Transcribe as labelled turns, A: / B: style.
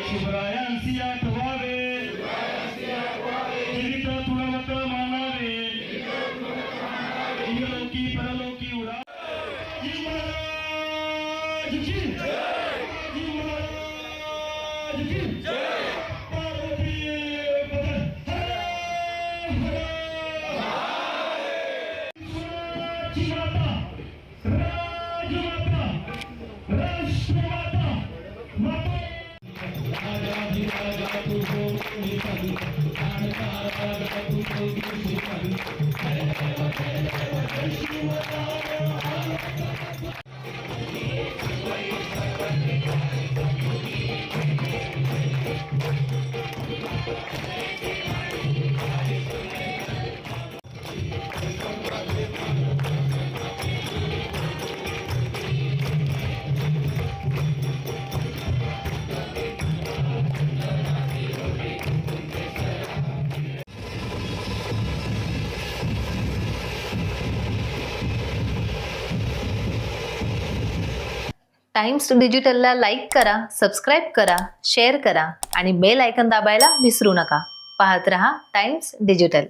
A: शिवरायांसी आठवावे जीवित तुळवत मानावे इहलोकी परलोकी उडा महाराज की महाराज की पार्वती पद राजमाता राष्ट्रमाता माता
B: टाइम्स डिजिटलला लाईक करा, सबस्क्राईब करा, शेअर करा आणि बेल आयकॉन दाबायला विसरू नका. पाहत रहा टाइम्स डिजिटल.